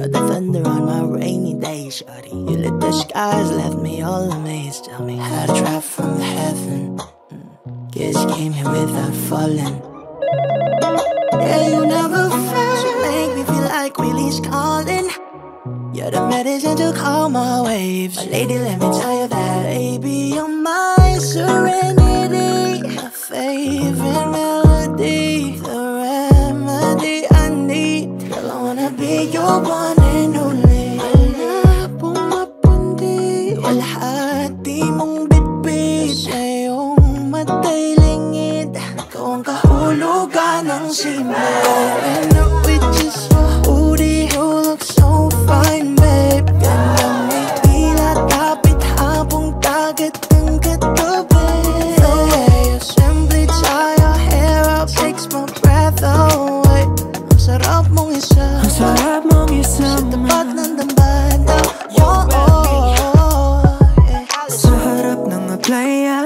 You're the thunder on my rainy day, shawty. You lit the skies, left me all amazed. Tell me how to drop from heaven. Guess you came here without falling. Yeah, you never fail. You make me feel like Willie's calling. You're the medicine to calm my waves. My lady, let me tell you that, baby, you're my serenity, my favorite melody, the remedy I need. Girl, I wanna be your one and only. Wala pong mapundi, walhati mong bitbit. Sa iyong matay lingid, ikaw ang kahulugan ng simba. Growing up with just your hoodie, you look so fine, babe. Ganda may tila, tapit habong dagat ng katabi. The way you simply tie your hair up takes my breath away. Ang sarap mong isa, ang sarap mong isa, sa tapat ng dambana. Sa harap ng playa,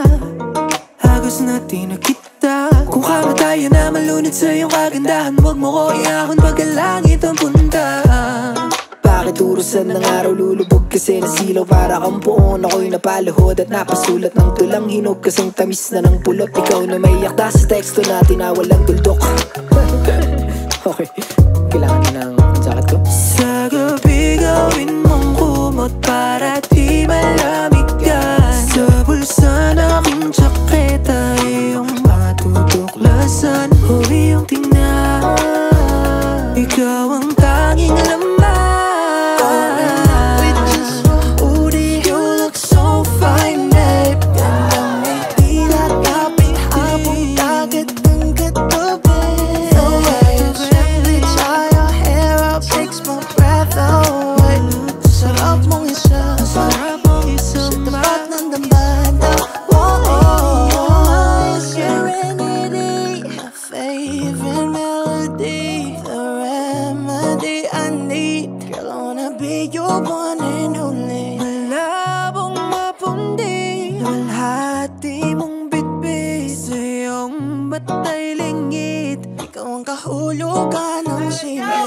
agos natin nakita. Kung kamatayan na malunod sa iyong kagandahan, huwag mo ko iahon pag langit ang punta. Bakit urusan ng araw lulubog kasi nasilaw para kang puon? Ako'y napaluhod at napasulat ng tulang hinog, kasing tamis na ng pulot. Ikaw na may yakda sa teksto natin na walang tuldok. Okay, kailangan na ng jacket ko. Sa gabi gawin mong kumot para di malamigan. Sa bulsa na aking tsaketa, iyong matutuklasan o iyong tingnan. Ikaw ang tanging laman. Your one and only. Malabong mapundi, walhati mong bitbit. Sa iyong matay lingid, ikaw ang kahulugan ng simba.